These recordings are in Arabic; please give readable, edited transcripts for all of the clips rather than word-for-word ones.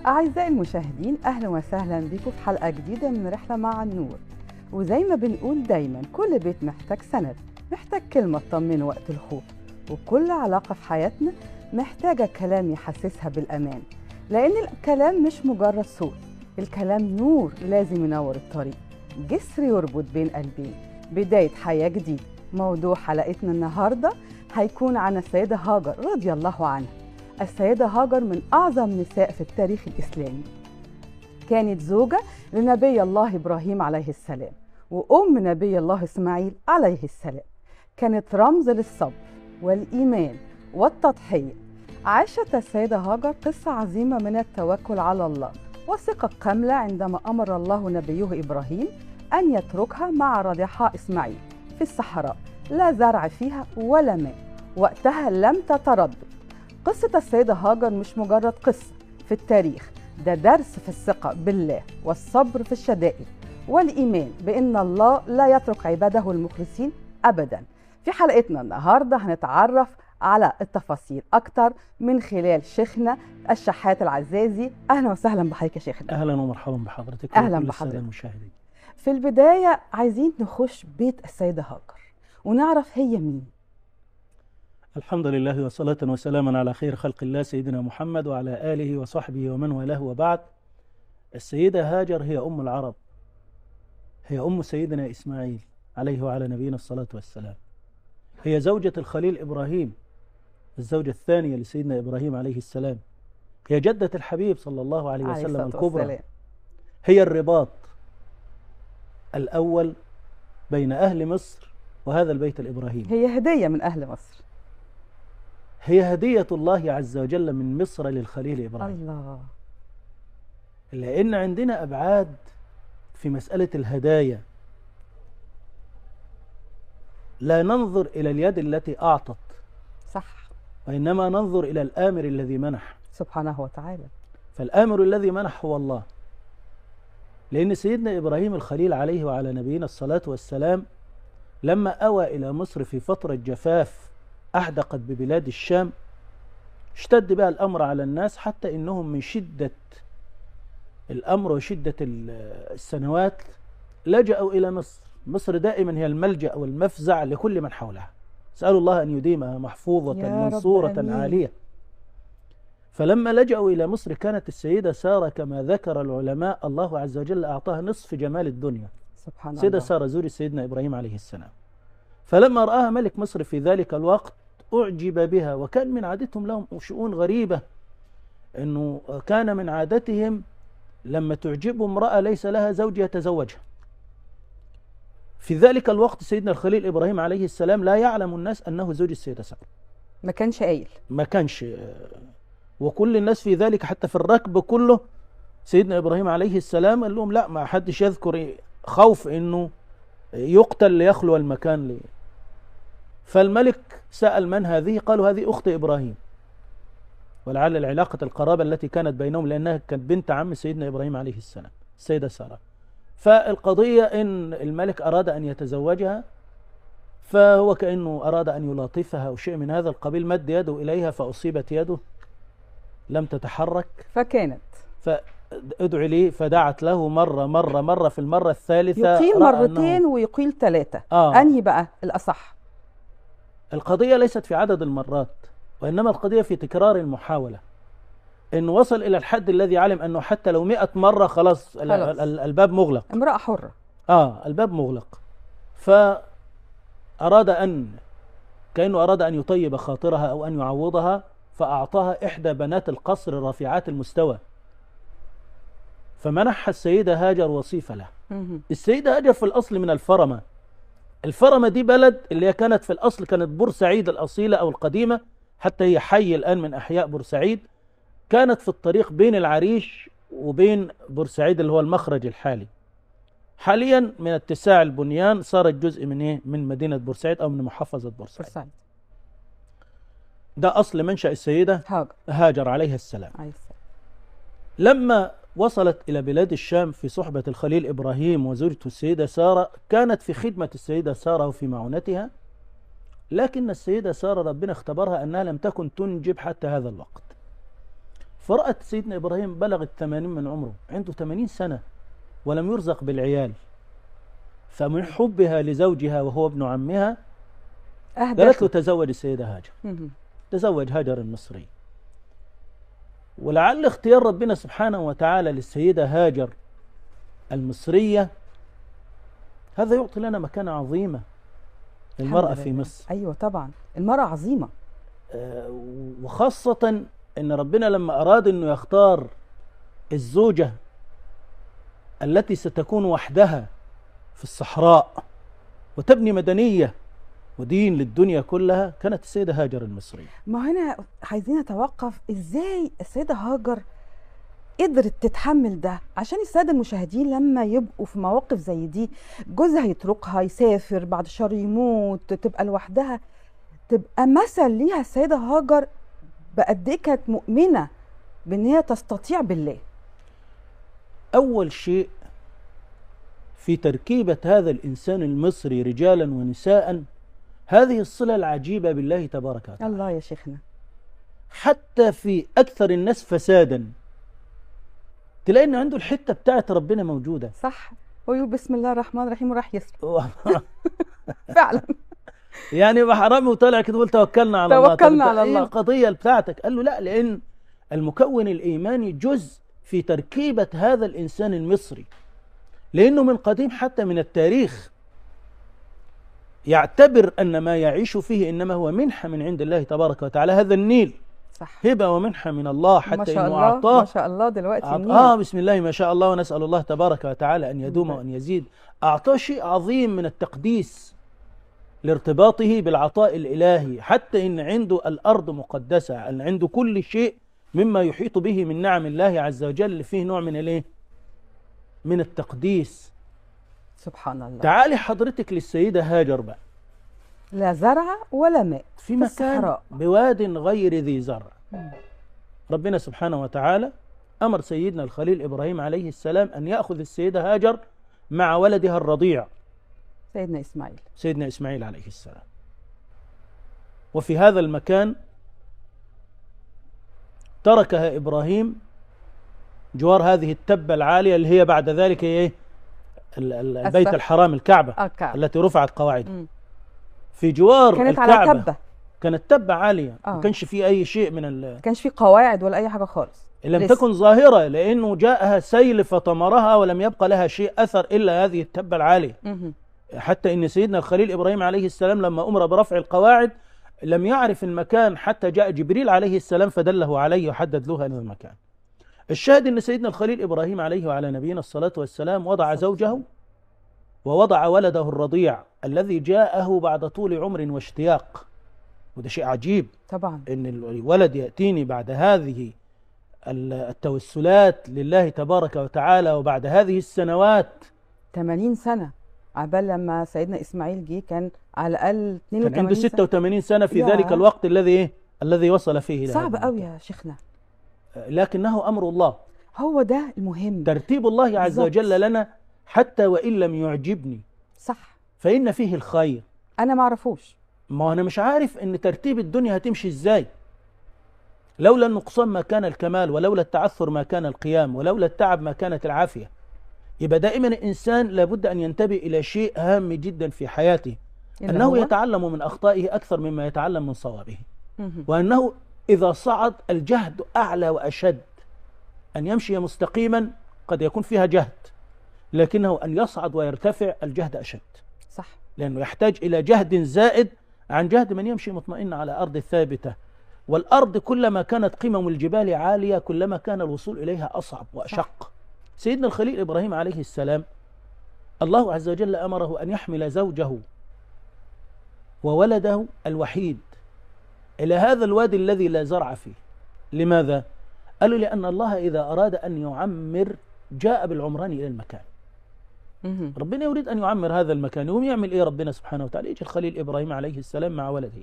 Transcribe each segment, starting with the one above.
أعزائي المشاهدين، أهلا وسهلا بكم في حلقة جديدة من رحلة مع النور. وزي ما بنقول دايما، كل بيت محتاج سند، محتاج كلمة تطمنه وقت الخوف، وكل علاقة في حياتنا محتاجة كلام يحسسها بالأمان، لأن الكلام مش مجرد صوت، الكلام نور لازم ينور الطريق، جسر يربط بين قلبين، بداية حياة جديدة. موضوع حلقتنا النهاردة هيكون عن السيدة هاجر رضي الله عنها. السيدة هاجر من أعظم نساء في التاريخ الإسلامي، كانت زوجة لنبي الله إبراهيم عليه السلام وأم نبي الله إسماعيل عليه السلام، كانت رمز للصبر والإيمان والتضحية. عاشت السيدة هاجر قصة عظيمة من التوكل على الله وثقة كاملة عندما أمر الله نبيه إبراهيم أن يتركها مع رضيعها إسماعيل في الصحراء، لا زرع فيها ولا ماء، وقتها لم تتردد. قصة السيدة هاجر مش مجرد قصة في التاريخ، ده درس في الثقة بالله والصبر في الشدائد والإيمان بأن الله لا يترك عباده المخلصين أبدا. في حلقتنا النهاردة هنتعرف على التفاصيل أكتر من خلال شيخنا الشحات العزازي. أهلا وسهلا بحضرتك يا شيخنا. أهلا ومرحبا بحضرتك. أهلا بحضرتك المشاهدين. في البداية عايزين نخش بيت السيدة هاجر ونعرف هي مين. الحمد لله وصلاة وسلاما على خير خلق الله سيدنا محمد وعلى آله وصحبه ومن والاه، وبعد. السيدة هاجر هي أم العرب، هي أم سيدنا إسماعيل عليه وعلى نبينا الصلاة والسلام، هي زوجة الخليل إبراهيم، الزوجة الثانية لسيدنا إبراهيم عليه السلام، هي جدة الحبيب صلى الله عليه وسلم الكبرى، هي الرباط الأول بين أهل مصر وهذا البيت الإبراهيمي، هي هدية من أهل مصر، هي هدية الله عز وجل من مصر للخليل إبراهيم. الله. لأن عندنا أبعاد في مسألة الهدايا، لا ننظر إلى اليد التي أعطت، صح، وإنما ننظر إلى الآمر الذي منح سبحانه وتعالى. فالآمر الذي منح هو الله. لأن سيدنا إبراهيم الخليل عليه وعلى نبينا الصلاة والسلام لما أوى إلى مصر في فترة جفاف أحدقت ببلاد الشام، اشتد بها الأمر على الناس، حتى إنهم من شدة الأمر وشدة السنوات لجأوا إلى مصر. مصر دائما هي الملجأ والمفزع لكل من حولها، سألوا الله أن يديمها محفوظة منصورة عالية. فلما لجأوا إلى مصر كانت السيدة سارة كما ذكر العلماء الله عز وجل أعطاها نصف جمال الدنيا، سبحان الله. سيدة سارة زوج سيدنا إبراهيم عليه السلام. فلما رآها ملك مصر في ذلك الوقت أعجب بها، وكان من عادتهم لهم شؤون غريبة، أنه كان من عادتهم لما تعجبهم امرأة ليس لها زوج يتزوجها. في ذلك الوقت سيدنا الخليل إبراهيم عليه السلام لا يعلم الناس أنه زوج السيدة سارة، ما كانش قايل، ما كانش، وكل الناس في ذلك حتى في الركب كله سيدنا إبراهيم عليه السلام قال لهم لا، ما حدش يذكر، خوف أنه يقتل ليخلو المكان ليه. فالملك سأل من هذه؟ قالوا هذه أخت إبراهيم، ولعل العلاقة القرابة التي كانت بينهم لأنها كانت بنت عم سيدنا إبراهيم عليه السلام السيدة سارة. فالقضية إن الملك أراد أن يتزوجها، فهو كأنه أراد أن يلاطفها أو شيء من هذا القبيل، مد يده إليها فأصيبت يده لم تتحرك، فكانت فادعي لي، فدعت له مرة في المرة الثالثة يقيل مرتين ويقيل ثلاثة. أنهي بقى الأصح؟ القضية ليست في عدد المرات، وإنما القضية في تكرار المحاولة، إنه وصل إلى الحد الذي علم أنه حتى لو 100 مرة خلاص الباب مغلق، امرأة حرة، الباب مغلق. فأراد كأنه أراد أن يطيب خاطرها أو أن يعوضها، فأعطاها إحدى بنات القصر الرفيعات المستوى، فمنحها السيدة هاجر وصيفة له. السيدة هاجر في الأصل من الفرمة. الفرمة دي بلد اللي هي كانت في الأصل كانت بورسعيد الأصيلة أو القديمة، حتى هي حي الآن من أحياء بورسعيد، كانت في الطريق بين العريش وبين بورسعيد اللي هو المخرج الحالي. حاليا من اتساع البنيان صارت جزء من مدينة بورسعيد أو من محافظة بورسعيد. ده أصل منشأ السيدة هاجر عليها السلام. لما وصلت إلى بلاد الشام في صحبة الخليل إبراهيم وزوجته السيدة سارة، كانت في خدمة السيدة سارة وفي معونتها، لكن السيدة سارة ربنا اختبرها أنها لم تكن تنجب حتى هذا الوقت، فرأت سيدنا إبراهيم بلغت 80 من عمره، عنده 80 سنة ولم يرزق بالعيال، فمن حبها لزوجها وهو ابن عمها قالت له أهدته. تزوج السيدة هاجر. مهم. تزوج هاجر المصري. ولعل اختيار ربنا سبحانه وتعالى للسيدة هاجر المصرية هذا يعطي لنا مكانة عظيمة للمرأة الحمد في لله. مصر. أيوة طبعا، المرأة عظيمة. وخاصة أن ربنا لما أراد أنه يختار الزوجة التي ستكون وحدها في الصحراء وتبني مدنية ودين للدنيا كلها كانت السيدة هاجر المصرية. ما هنا عايزين نتوقف ازاي السيدة هاجر قدرت تتحمل ده، عشان السادة المشاهدين لما يبقوا في مواقف زي دي جوزها يتركها يسافر بعد شهر يموت تبقى لوحدها، تبقى مثل ليها السيدة هاجر بقد ايه كانت مؤمنة بان هي تستطيع بالله. أول شيء في تركيبة هذا الإنسان المصري رجالا ونساء هذه الصلة العجيبة بالله تبارك وتعالى. الله يا شيخنا. حتى في أكثر الناس فسادا تلاقي إنه عنده الحتة بتاعت ربنا موجودة. صح، ويقول بسم الله الرحمن الرحيم وراح يسرق. فعلا. يعني بحرامي وطالع كده يقول توكلنا على الله. توكلنا على إيه الله. القضية بتاعتك؟ قال له لا، لأن المكون الإيماني جزء في تركيبة هذا الإنسان المصري، لأنه من قديم حتى من التاريخ يعتبر أن ما يعيش فيه إنما هو منحة من عند الله تبارك وتعالى. هذا النيل صح. هبة ومنحة من الله، حتى ما شاء إنه الله أعطاه. ما شاء الله دلوقتي بسم الله ما شاء الله، ونسأل الله تبارك وتعالى أن يدوم وأن يزيد. أعطاه شيء عظيم من التقديس لارتباطه بالعطاء الإلهي، حتى إن عنده الأرض مقدسة، أن عنده كل شيء مما يحيط به من نعم الله عز وجل فيه نوع من الإيه؟ من التقديس. سبحان الله. تعالي حضرتك للسيدة هاجر بقى، لا زرع ولا ماء في مكان الصحراء. بواد غير ذي زرع. ربنا سبحانه وتعالى أمر سيدنا الخليل إبراهيم عليه السلام أن يأخذ السيدة هاجر مع ولدها الرضيع سيدنا إسماعيل عليه السلام. وفي هذا المكان تركها إبراهيم جوار هذه التبة العالية اللي هي بعد ذلك إيه؟ البيت الحرام، الكعبة التي رفعت قواعدها. في جوار كانت الكعبة على تبة، كانت تبة عالية، ما كانش في أي شيء ما كانش في قواعد ولا أي حاجة خالص، لم تكن ظاهرة، لأنه جاءها سيل فطمرها ولم يبقى لها شيء أثر إلا هذه التبة العالية. حتى إن سيدنا الخليل إبراهيم عليه السلام لما أمر برفع القواعد لم يعرف المكان حتى جاء جبريل عليه السلام فدله عليه وحدد له هذا المكان. الشاهد أن سيدنا الخليل إبراهيم عليه وعلى نبينا الصلاة والسلام وضع زوجه ووضع ولده الرضيع الذي جاءه بعد طول عمر واشتياق. وده شيء عجيب طبعا، إن الولد يأتيني بعد هذه التوسلات لله تبارك وتعالى وبعد هذه السنوات. 80 سنة عبال لما سيدنا إسماعيل جه كان على الأقل 82 كان عنده 86 سنة في ذلك الوقت الذي وصل فيه إلى صعب قوي يا شيخنا، لكنه أمر الله. هو ده المهم، ترتيب الله عز وجل لنا حتى وإن لم يعجبني صح، فإن فيه الخير. أنا ما أعرفوش، ما أنا مش عارف إن ترتيب الدنيا هتمشي إزاي. لولا النقصان ما كان الكمال، ولولا التعثر ما كان القيام، ولولا التعب ما كانت العافية. يبقى دائما الإنسان لابد أن ينتبه إلى شيء هام جدا في حياته، أنه يتعلم من أخطائه أكثر مما يتعلم من صوابه، وأنه إذا صعد الجهد أعلى وأشد. أن يمشي مستقيما قد يكون فيها جهد، لكنه أن يصعد ويرتفع الجهد أشد، صح، لأنه يحتاج إلى جهد زائد عن جهد من يمشي مطمئن على أرض ثابتة. والأرض كلما كانت قمم الجبال عالية كلما كان الوصول إليها أصعب وأشق. سيدنا الخليل إبراهيم عليه السلام الله عز وجل أمره أن يحمل زوجه وولده الوحيد إلى هذا الوادي الذي لا زرع فيه. لماذا؟ قالوا لأن الله إذا أراد أن يعمر جاء بالعمران إلى المكان. ربنا يريد أن يعمر هذا المكان، يقوم يعمل إيه ربنا سبحانه وتعالى؟ يجي الخليل إبراهيم عليه السلام مع ولده.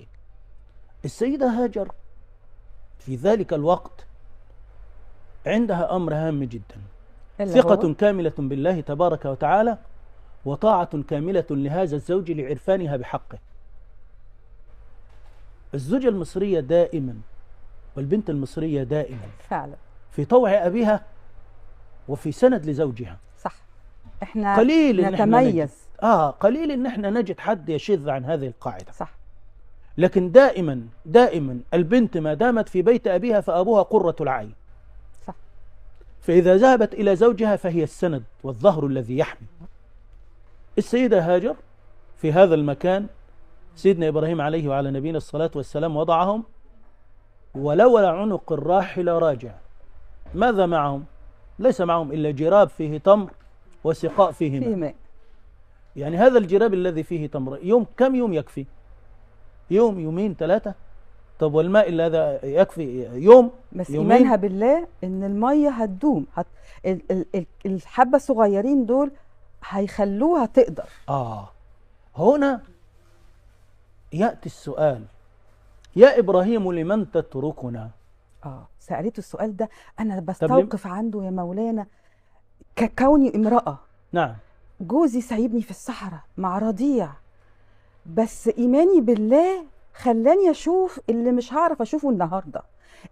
السيدة هاجر في ذلك الوقت عندها أمر هام جدا، ثقة كاملة بالله تبارك وتعالى وطاعة كاملة لهذا الزوج لعرفانها بحقه. الزوجة المصرية دائما والبنت المصرية دائما فعلا في طوع أبيها وفي سند لزوجها. صح. احنا قليل إن احنا نجد نتميز. قليل إن احنا نجد حد يشذ عن هذه القاعدة. صح. لكن دائما دائما البنت ما دامت في بيت أبيها فأبوها قرة العين. صح. فإذا ذهبت إلى زوجها فهي السند والظهر الذي يحمي. السيدة هاجر في هذا المكان سيدنا إبراهيم عليه وعلى نبينا الصلاة والسلام وضعهم، ولولا عنق الراحل راجع. ماذا معهم؟ ليس معهم إلا جراب فيه تمر وسقاء فيه ماء. يعني هذا الجراب الذي فيه تمر كم يوم يكفي؟ يوم، يومين، 3. طب والماء اللي هذا يكفي يوم، بس يومين؟ إيمانها بالله إن المية هتدوم، الحبة الصغيرين دول هيخلوها تقدر. هنا يأتي السؤال: يا إبراهيم لمن تتركنا؟ سألته السؤال ده، أنا بستوقف عنده يا مولانا ككوني امرأة. نعم. جوزي سايبني في الصحراء مع رضيع، بس إيماني بالله خلاني أشوف اللي مش هعرف أشوفه النهاردة،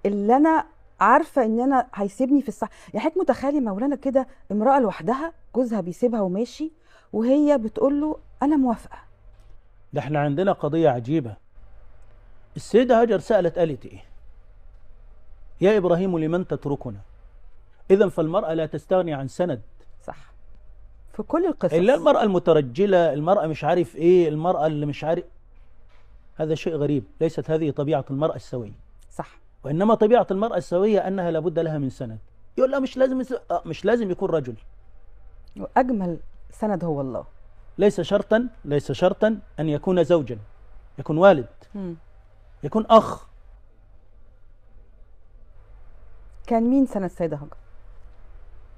اللي أنا عارفة إن أنا هيسيبني في الصحراء. يعني حضرتك متخيلي مولانا كده امرأة لوحدها جوزها بيسيبها وماشي وهي بتقول له أنا موافقة. ده احنا عندنا قضية عجيبة. السيدة هاجر قالت إيه؟ يا إبراهيم لمن تتركنا؟ إذن فالمرأة لا تستغني عن سند. صح. في كل القصص. إلا المرأة المترجلة، المرأة مش عارف إيه، المرأة اللي مش عارف. هذا شيء غريب، ليست هذه طبيعة المرأة السوية. صح. وإنما طبيعة المرأة السوية أنها لابد لها من سند. يقول لا مش لازم يكون رجل. وأجمل سند هو الله. ليس شرطا أن يكون زوجا، يكون والد، يكون أخ. كان مين سند السيدة هاجر؟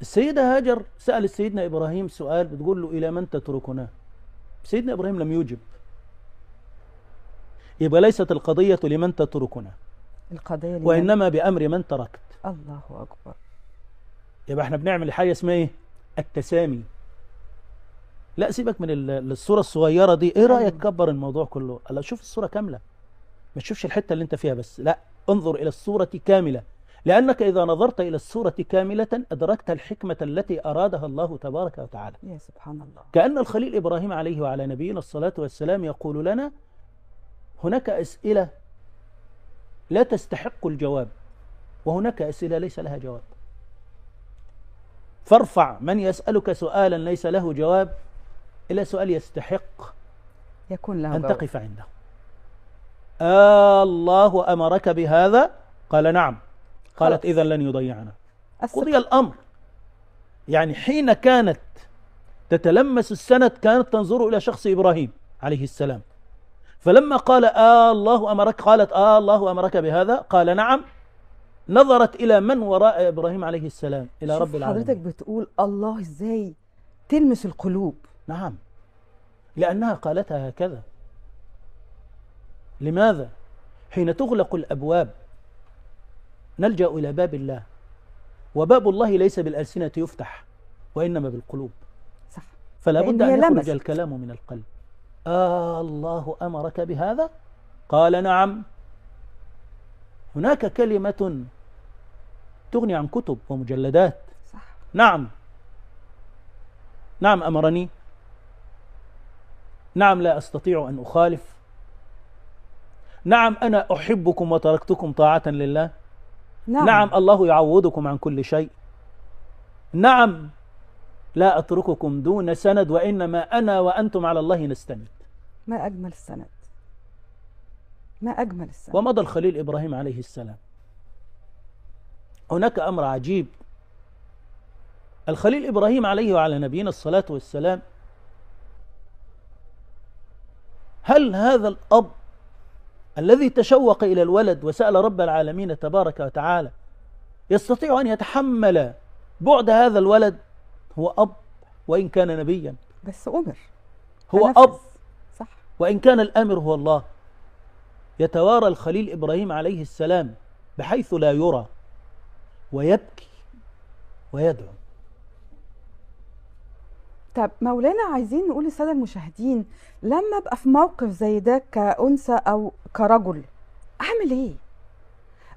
السيدة هاجر سأل سيدنا إبراهيم سؤال، بتقول له إلى من تتركنا؟ سيدنا إبراهيم لم يجب. يبقى ليست القضية لمن تتركنا، القضية وإنما بأمر من تركت. الله أكبر. يبقى احنا بنعمل حاجة اسمها ايه؟ التسامي. لا سيبك من الصورة الصغيرة دي، ايه رأيك كبر الموضوع كله؟ الله، شوف الصورة كاملة، ما تشوفش الحتة اللي انت فيها بس، لا انظر إلى الصورة كاملة، لأنك إذا نظرت إلى الصورة كاملة أدركت الحكمة التي أرادها الله تبارك وتعالى. يا سبحان الله. كأن الخليل إبراهيم عليه وعلى نبينا الصلاة والسلام يقول لنا هناك أسئلة لا تستحق الجواب، وهناك أسئلة ليس لها جواب. فارفع من يسألك سؤالا ليس له جواب إلى سؤال يستحق يكون له أن جواب. تقف عنده. الله أمرك بهذا؟ قال نعم. قالت إذن لن يضيعنا. قضي الأمر. يعني حين كانت تتلمس السند كانت تنظر إلى شخص إبراهيم عليه السلام، فلما قال الله أمرك، قالت الله أمرك بهذا؟ قال نعم. نظرت إلى من وراء إبراهيم عليه السلام، إلى رب العالمين. حضرتك بتقول الله إزاي تلمس القلوب. نعم، لأنها قالتها هكذا. لماذا؟ حين تغلق الأبواب نلجأ إلى باب الله، وباب الله ليس بالألسنة يفتح وإنما بالقلوب. صح. فلا بد أن يخرج الكلام من القلب. الله أمرك بهذا؟ قال نعم. هناك كلمة تغني عن كتب ومجلدات. صح. نعم، نعم أمرني، نعم لا أستطيع أن أخالف، نعم أنا أحبكم وتركتكم طاعة لله، نعم الله يعوضكم عن كل شيء، نعم لا أترككم دون سند، وإنما أنا وأنتم على الله نستند. ما أجمل السند، ما أجمل السند. ومضى الخليل إبراهيم عليه السلام. هناك أمر عجيب. الخليل إبراهيم عليه وعلى نبينا الصلاة والسلام، هل هذا الأب الذي تشوق إلى الولد وسأل رب العالمين تبارك وتعالى يستطيع أن يتحمل بعد هذا الولد؟ هو أب وإن كان نبيا، بس أمر، هو أب. صح. وإن كان الآمر هو الله. يتوارى الخليل إبراهيم عليه السلام بحيث لا يرى، ويبكي ويدعو. طب مولانا، عايزين نقول للسادة المشاهدين، لما ابقى في موقف زي ده كأنثى أو كرجل أعمل إيه؟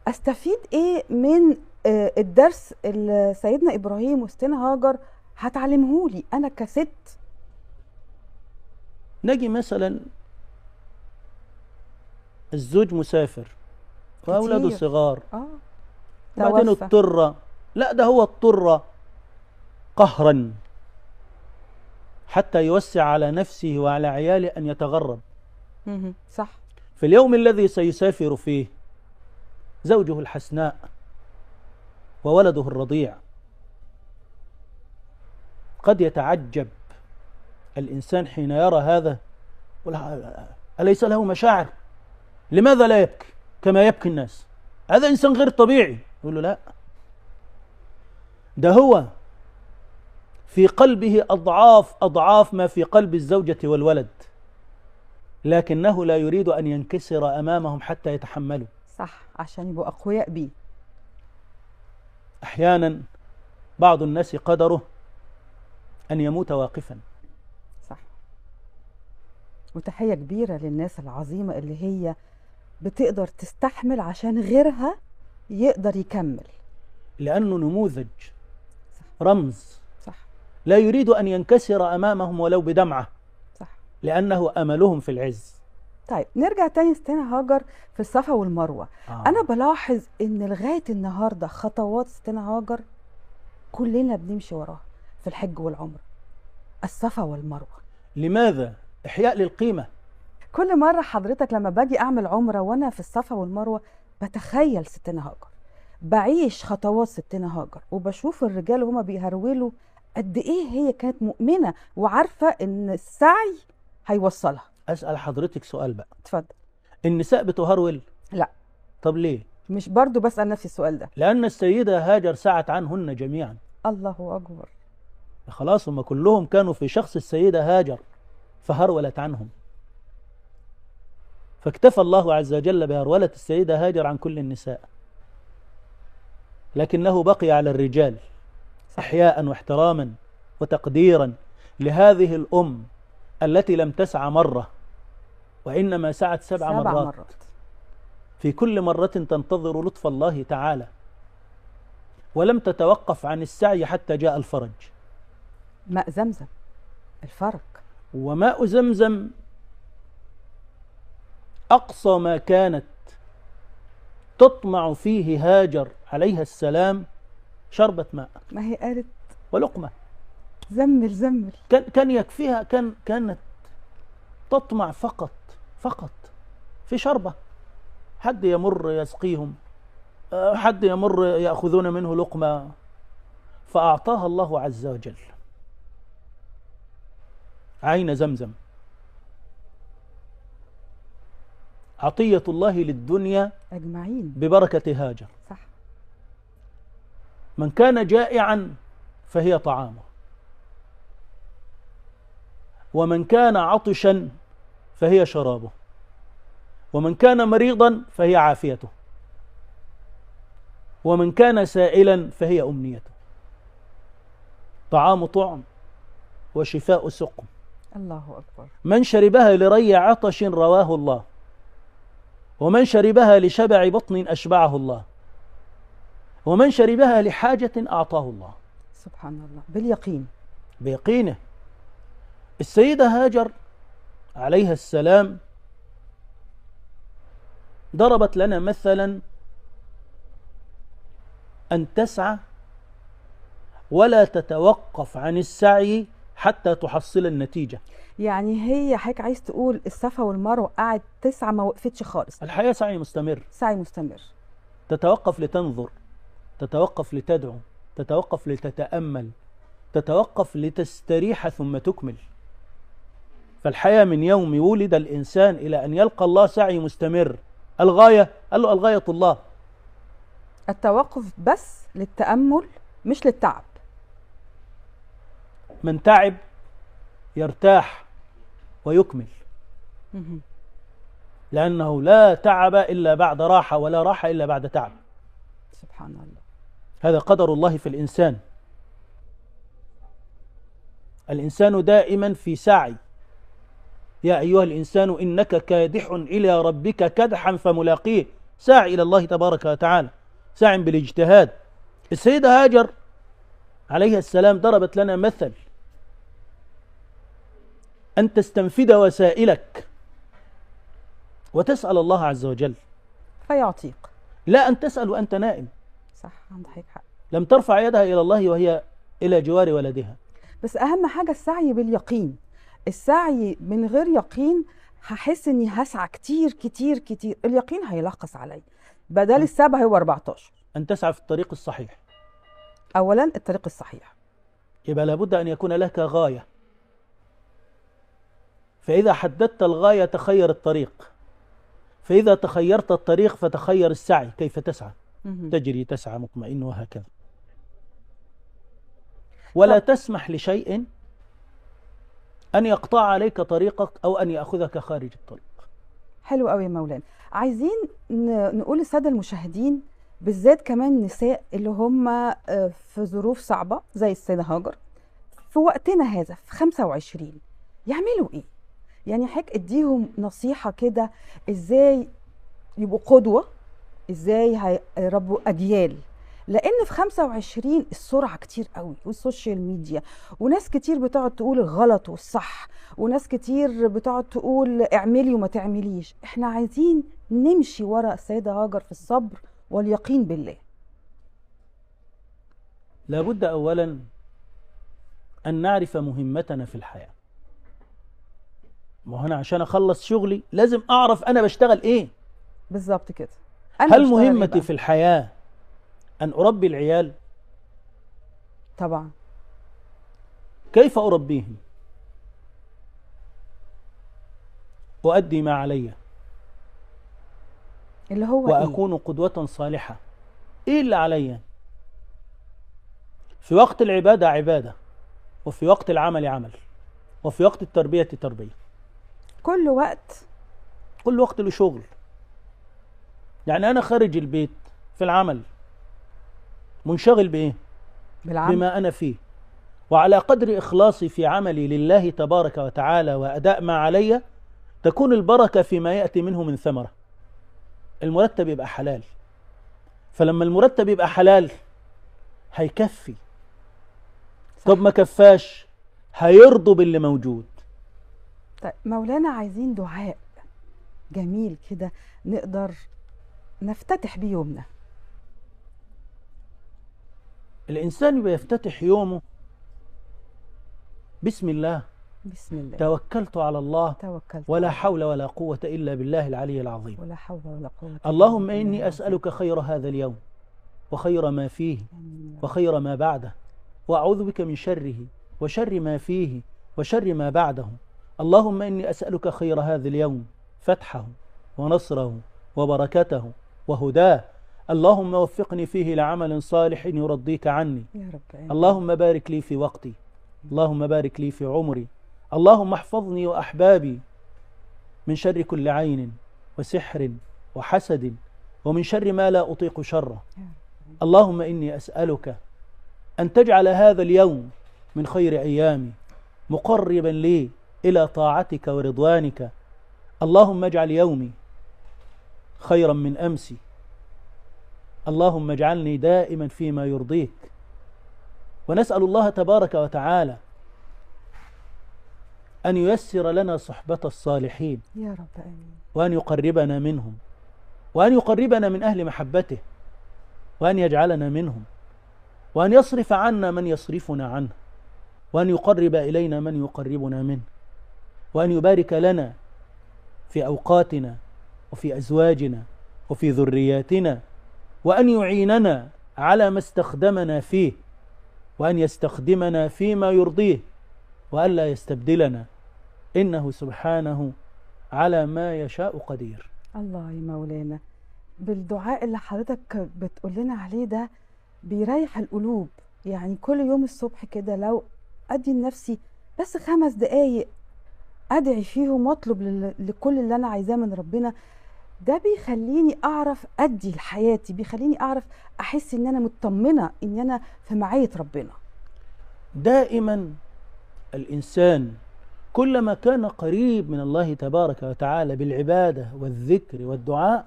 أستفيد إيه من الدرس اللي سيدنا إبراهيم وستنا هاجر هتعلمهولي أنا كست. نجي مثلا الزوج مسافر وأولاده كتير. صغار، اه وبعدين توفى. اضطر، لا ده هو اضطر قهرا حتى يوسع على نفسه وعلى عياله أن يتغرب. صح. في اليوم الذي سيسافر فيه زوجه الحسناء وولده الرضيع، قد يتعجب الإنسان حين يرى هذا، أليس له مشاعر؟ لماذا لا يبكي كما يبكي الناس؟ هذا إنسان غير طبيعي. يقول له لا، ده هو في قلبه أضعاف أضعاف ما في قلب الزوجة والولد، لكنه لا يريد أن ينكسر أمامهم حتى يتحملوا. صح، عشان يبقوا أقوياء بيه. أحيانا بعض الناس قدره أن يموت واقفا. صح. وتحية كبيرة للناس العظيمة اللي هي بتقدر تستحمل عشان غيرها يقدر يكمل، لأنه نموذج، صح. رمز، صح. لا يريد أن ينكسر أمامهم ولو بدمعة، صح. لأنه أملهم في العز. طيب نرجع تاني ستنا هاجر في الصفا والمروة. أنا بلاحظ إن لغاية النهاردة خطوات ستنا هاجر كلنا بنمشي وراها في الحج والعمرة، الصفا والمروة. لماذا؟ إحياء للقيمة. كل مرة حضرتك لما باجي أعمل عمرة وأنا في الصفا والمروة بتخيل ستنا هاجر، بعيش خطوات ستنا هاجر، وبشوف الرجال وهما بيهرولوا قد إيه هي كانت مؤمنة وعارفة إن السعي هيوصلها. أسأل حضرتك سؤال بقى. اتفضل. النساء بتهرول؟ لا. طب ليه؟ مش برضو بسأل نفسي السؤال ده. لأن السيدة هاجر سعت عنهن جميعا. الله أكبر. خلاص هم كلهم كانوا في شخص السيدة هاجر فهرولت عنهم، فاكتفى الله عز وجل بهرولة السيدة هاجر عن كل النساء، لكنه بقي على الرجال إحياء واحتراما وتقديرا لهذه الأم التي لم تسعى مرة وإنما سعت سبع مرات. في كل مرة تنتظر لطف الله تعالى، ولم تتوقف عن السعي حتى جاء الفرج. ماء زمزم الفرج. وماء زمزم أقصى ما كانت تطمع فيه هاجر عليها السلام شربة ماء. ما هي قالت ولقمة. زمل زمل. كان يكفيها، كانت تطمع فقط في شربة، حد يمر يسقيهم، حد يمر يأخذون منه لقمة، فأعطاها الله عز وجل عين زمزم. عطية الله للدنيا أجمعين ببركة هاجر. صح. من كان جائعا فهي طعامه، ومن كان عطشا فهي شرابه، ومن كان مريضا فهي عافيته، ومن كان سائلا فهي أمنيته. طعام طعم وشفاء سقم. الله أكبر. من شربها لري عطش رواه الله، ومن شربها لشبع بطن أشبعه الله، ومن شربها لحاجة أعطاه الله. سبحان الله. باليقين. بيقينه. السيدة هاجر عليها السلام ضربت لنا مثلا أن تسعى ولا تتوقف عن السعي حتى تحصل النتيجة. يعني هي حضرتك عايز تقول الصفا والمروة قاعد تسعى ما وقفتش خالص. الحياة سعي مستمر. سعي مستمر. تتوقف لتنظر، تتوقف لتدعو، تتوقف لتتأمل، تتوقف لتستريح ثم تكمل. فالحياة من يوم ولد الإنسان إلى أن يلقى الله سعي مستمر. الغاية، قال له الغاية الله. التوقف بس للتأمل مش للتعب. من تعب يرتاح ويكمل، لأنه لا تعب إلا بعد راحة، ولا راحة إلا بعد تعب. سبحان الله. هذا قدر الله في الإنسان. الإنسان دائما في سعي. يا أيها الإنسان إنك كادح إلى ربك كدحا فملاقيه. ساع إلى الله تبارك وتعالى، ساع بالاجتهاد السيدة هاجر عليه السلام ضربت لنا مثل: أن تستنفد وسائلك وتسأل الله عز وجل، فيعطيك. لا أن تسأل وأنت نائم. صح، عندك حق. لم ترفع يدها إلى الله وهي إلى جوار ولدها. بس أهم حاجة السعي باليقين. السعي من غير يقين هحس إني هسعى كتير كتير كتير، اليقين هيلخص علي، بدل السبعة هو 14. أن تسعى في الطريق الصحيح. أولا الطريق الصحيح، يبقى لابد أن يكون لك غاية، فإذا حددت الغاية تخير الطريق، فإذا تخيرت الطريق فتخير السعي، كيف تسعى؟ تجري تسعى مطمئن وهكذا. ولا تسمح لشيء أن يقطع عليك طريقك أو أن يأخذك خارج الطريق. حلو قوي يا مولانا. عايزين نقول للسادة المشاهدين، بالذات كمان النساء اللي هم في ظروف صعبة زي السيدة هاجر في وقتنا هذا في 25، يعملوا إيه؟ يعني حضرتك اديهم نصيحة كده، إزاي يبقوا قدوة، إزاي هيربوا أجيال، لأن في 25 السرعة كتير قوي، والسوشيال ميديا، وناس كتير بتقعد تقول الغلط والصح، وناس كتير بتقعد تقول اعملي وما تعمليش. احنا عايزين نمشي ورا السيدة هاجر في الصبر واليقين بالله. لابد أولا أن نعرف مهمتنا في الحياة. ما هو أنا عشان أخلص شغلي لازم أعرف أنا بشتغل إيه. بالظبط كده. هل مهمتي في الحياة أن أربي العيال؟ طبعا. كيف أربيهم؟ أؤدي ما علي، اللي هو وأكون إيه؟ قدوة صالحة. إيه اللي علي؟ في وقت العبادة عبادة، وفي وقت العمل عمل، وفي وقت التربية تربية. كل وقت له شغل. يعني أنا خارج البيت في العمل منشغل بإيه؟ بالعمل. بما أنا فيه، وعلى قدر إخلاصي في عملي لله تبارك وتعالى وأداء ما علي تكون البركة فيما يأتي منه من ثمرة. المرتب يبقى حلال، فلما المرتب يبقى حلال هيكفي. طب ما كفاش هيرضوا باللي موجود. طيب مولانا، عايزين دعاء جميل كده نقدر نفتتح بيه يومنا. الإنسان بيفتتح يومه بسم الله. بسم الله. توكلت على الله، ولا حول ولا قوة إلا بالله العلي العظيم. ولا حول ولا قوة. اللهم إني أسألك خير هذا اليوم وخير ما فيه وخير ما بعده، وأعوذ بك من شره وشر ما فيه وشر ما بعده. اللهم إني أسألك خير هذا اليوم، فتحه ونصره وبركته وهداه. اللهم وفقني فيه لعمل صالح يرضيك عني. يا رب. اللهم بارك لي في وقتي، اللهم بارك لي في عمري. اللهم احفظني وأحبابي من شر كل عين وسحر وحسد، ومن شر ما لا أطيق شره. اللهم إني أسألك أن تجعل هذا اليوم من خير أيامي، مقربا لي إلى طاعتك ورضوانك. اللهم اجعل يومي خيرا من أمسي. اللهم اجعلني دائما فيما يرضيك. ونسأل الله تبارك وتعالى أن ييسر لنا صحبة الصالحين، يا رب آمين، وأن يقربنا منهم، وأن يقربنا من أهل محبته، وأن يجعلنا منهم، وأن يصرف عنا من يصرفنا عنه، وأن يقرب إلينا من يقربنا منه، وأن يبارك لنا في أوقاتنا وفي أزواجنا وفي ذرياتنا، وأن يعيننا على ما استخدمنا فيه، وأن يستخدمنا فيما يرضيه، وأن لا يستبدلنا، إنه سبحانه على ما يشاء قدير. الله يا مولانا، بالدعاء اللي حضرتك بتقول لنا عليه ده بيريح القلوب. يعني كل يوم الصبح كده لو أدي لنفسي بس 5 دقايق أدعي فيهم وأطلب لكل اللي أنا عايزاه من ربنا، ده بيخليني أعرف أدي لحياتي، بيخليني أعرف أحس إن أنا مطمنة إن أنا في معية ربنا. دائما الإنسان كلما كان قريب من الله تبارك وتعالى بالعبادة والذكر والدعاء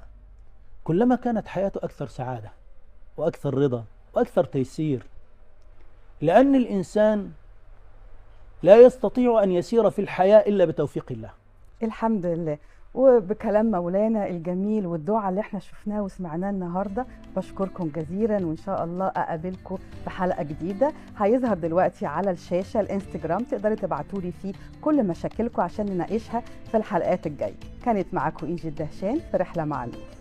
كلما كانت حياته أكثر سعادة وأكثر رضا وأكثر تيسير، لأن الإنسان لا يستطيع أن يسير في الحياة إلا بتوفيق الله. الحمد لله. وبكلام مولانا الجميل والدعاء اللي احنا شفناه وسمعناه النهارده، بشكركم جزيلا، وان شاء الله اقابلكم في حلقه جديده. هيظهر دلوقتي على الشاشه الانستجرام، تقدروا تبعتوا لي فيه كل مشاكلكم عشان نناقشها في الحلقات الجايه. كانت معاكم إنجي الدهشان في رحله مع النور.